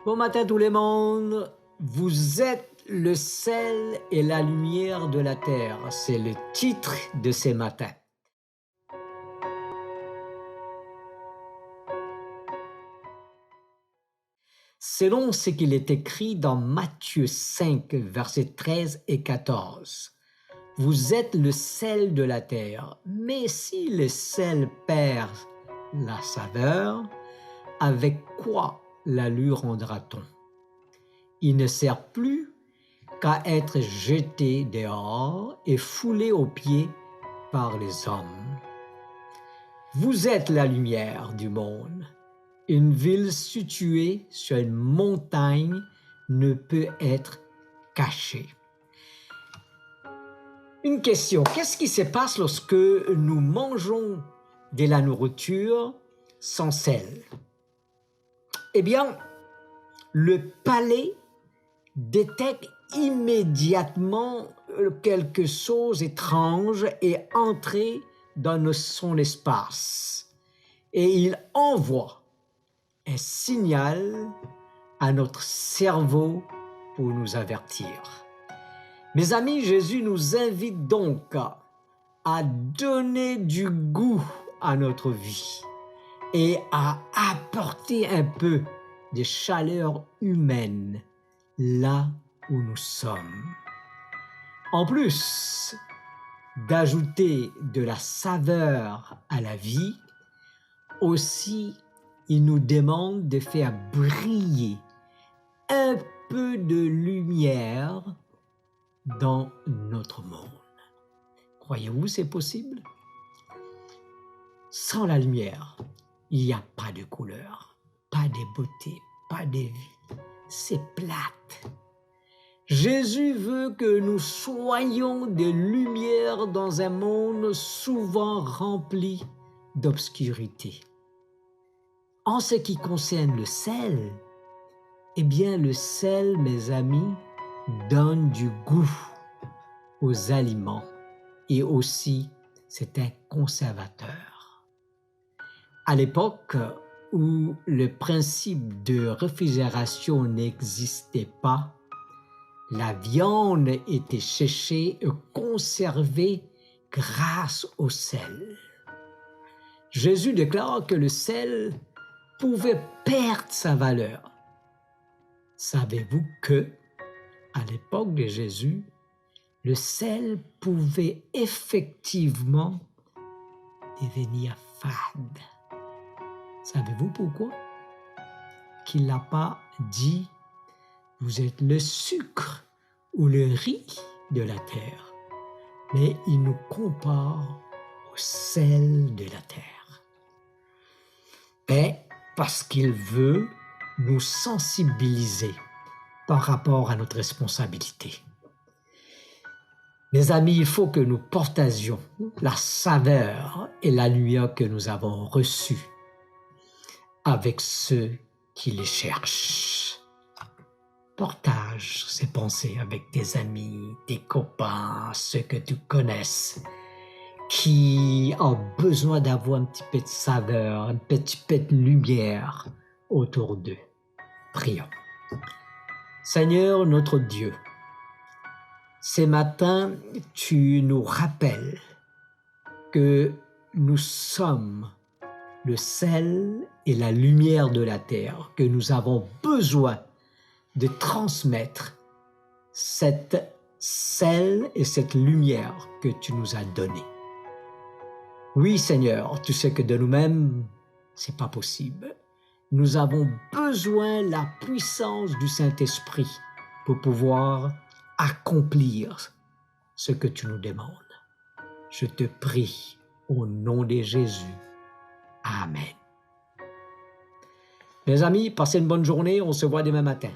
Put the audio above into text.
Bon matin tout le monde, vous êtes le sel et la lumière de la terre, c'est le titre de ce matin. Selon ce qu'il est écrit dans Matthieu 5, versets 13 et 14, vous êtes le sel de la terre, mais si le sel perd la saveur, avec quoi la lui rendra-t-on? Il ne sert plus qu'à être jeté dehors et foulé aux pieds par les hommes. Vous êtes la lumière du monde. Une ville située sur une montagne ne peut être cachée. Une question, qu'est-ce qui se passe lorsque nous mangeons de la nourriture sans sel? Eh bien, le palais détecte immédiatement quelque chose d'étrange et entrer dans son espace. Et il envoie un signal à notre cerveau pour nous avertir. Mes amis, Jésus nous invite donc à donner du goût à notre vie et à apporter un peu de chaleur humaine là où nous sommes. En plus d'ajouter de la saveur à la vie, aussi il nous demande de faire briller un peu de lumière dans notre monde. Croyez-vous c'est possible? Sans la lumière, il n'y a pas de couleur, pas de beauté, pas de vie. C'est plate. Jésus veut que nous soyons des lumières dans un monde souvent rempli d'obscurité. En ce qui concerne le sel, eh bien le sel, mes amis, donne du goût aux aliments et aussi c'est un conservateur. À l'époque où le principe de réfrigération n'existait pas, la viande était séchée et conservée grâce au sel. Jésus déclare que le sel pouvait perdre sa valeur. Savez-vous que, à l'époque de Jésus, le sel pouvait effectivement devenir fade? Savez-vous pourquoi? Qu'il n'a pas dit « vous êtes le sucre ou le riz de la terre », mais il nous compare au sel de la terre. Et parce qu'il veut nous sensibiliser par rapport à notre responsabilité. Mes amis, il faut que nous partagions la saveur et la lumière que nous avons reçue avec ceux qui les cherchent. Partage ces pensées avec tes amis, tes copains, ceux que tu connaisses, qui ont besoin d'avoir un petit peu de saveur, un petit peu de lumière autour d'eux. Prions. Seigneur notre Dieu, ce matin, tu nous rappelles que nous sommes le sel et la lumière de la terre, que nous avons besoin de transmettre cette sel et cette lumière que tu nous as donnée. Oui, Seigneur, tu sais que de nous-mêmes, c'est pas possible. Nous avons besoin de la puissance du Saint-Esprit pour pouvoir accomplir ce que tu nous demandes. Je te prie au nom de Jésus. Amen. Mes amis, passez une bonne journée. On se voit demain matin.